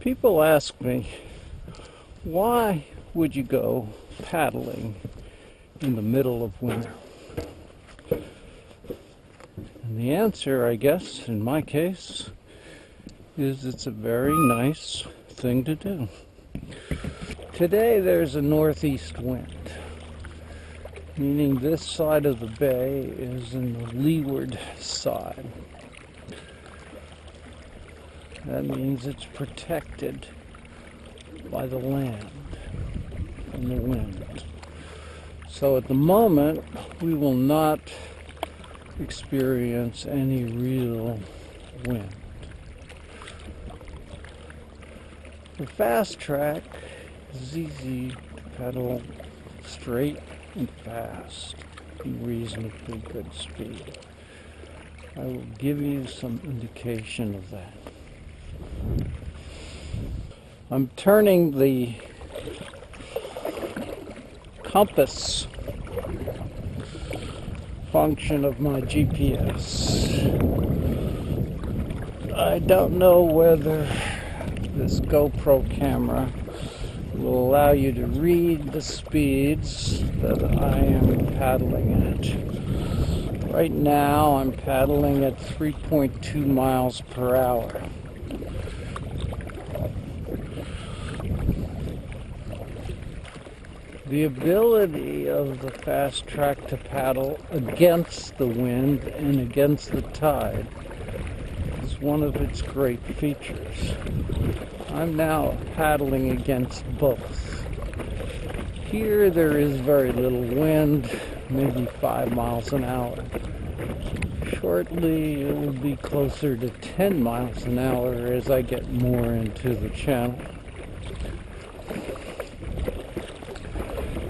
People ask me, why would you go paddling in the middle of winter? And the answer, I guess, in my case, is it's a very nice thing to do. Today there's a northeast wind, meaning this side of the bay is in the leeward side. That means it's protected by the land and the wind. So at the moment, we will not experience any real wind. The FastTrack is easy to pedal straight and fast in reasonably good speed. I will give you some indication of that. I'm turning the compass function of my GPS. I don't know whether this GoPro camera will allow you to read the speeds that I am paddling at. Right now I'm paddling at 3.2 miles per hour. The ability of the FastTrack to paddle against the wind and against the tide is one of its great features. I'm now paddling against both. Here there is very little wind, maybe 5 miles an hour. Shortly it will be closer to 10 miles an hour as I get more into the channel.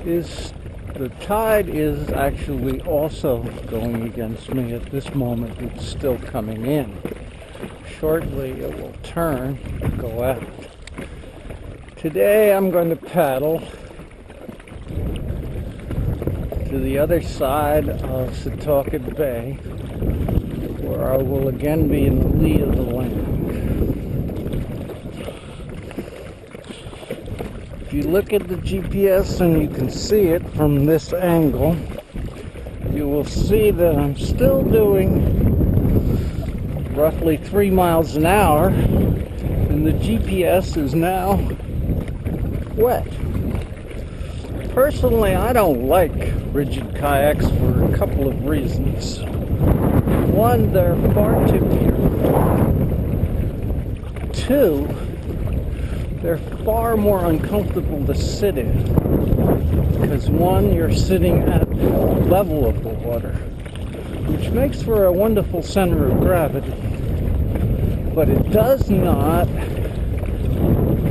The tide is actually also going against me at this moment. It's still coming in. Shortly it will turn and go out. Today I'm going to paddle to the other side of Setauket Bay, where I will again be in the lee of the land. If you look at the GPS and you can see it from this angle, you will see that I'm still doing roughly 3 miles an hour, and the GPS is now wet. Personally, I don't like rigid kayaks for a couple of reasons. One, they're far too pure. Two, they're far more uncomfortable to sit in, because one, you're sitting at the level of the water, which makes for a wonderful center of gravity, but it does not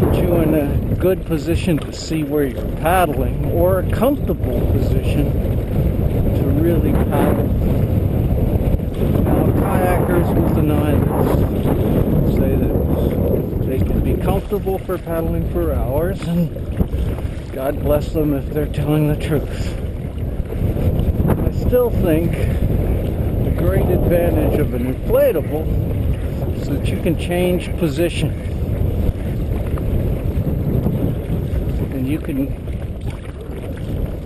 put you in a good position to see where you're paddling, or a comfortable position to really paddle. Now, kayakers will deny this, say that they can be comfortable for paddling for hours, and God bless them if they're telling the truth. I still think the great advantage of an inflatable is that you can change position. And you can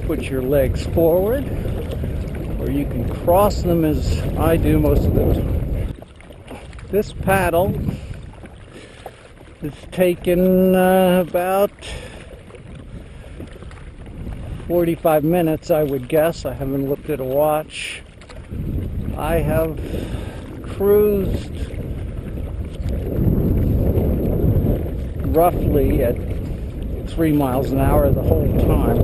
put your legs forward, or you can cross them as I do most of the time. This paddle has taken about 45 minutes, I would guess. I haven't looked at a watch. I have cruised roughly at 3 miles an hour the whole time,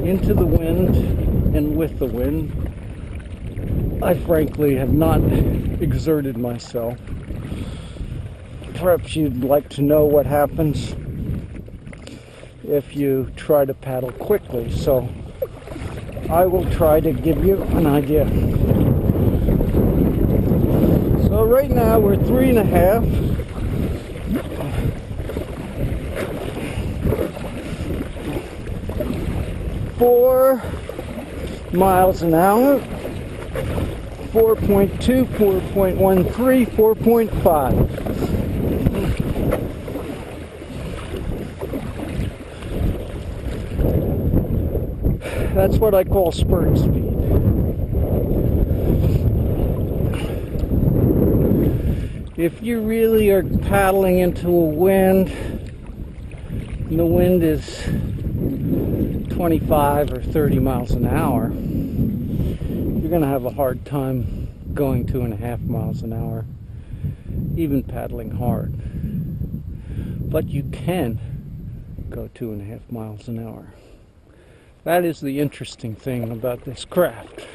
into the wind and with the wind. I frankly have not exerted myself. Perhaps you'd like to know what happens if you try to paddle quickly, so I will try to give you an idea. So right now we're 3.5. 4 miles an hour, 4.2, 4.13, 4.5. That's what I call spurt speed. If you really are paddling into a wind, and the wind is 25 or 30 miles an hour, you're going to have a hard time going 2.5 miles an hour, even paddling hard. But you can go 2.5 miles an hour. That is the interesting thing about this craft.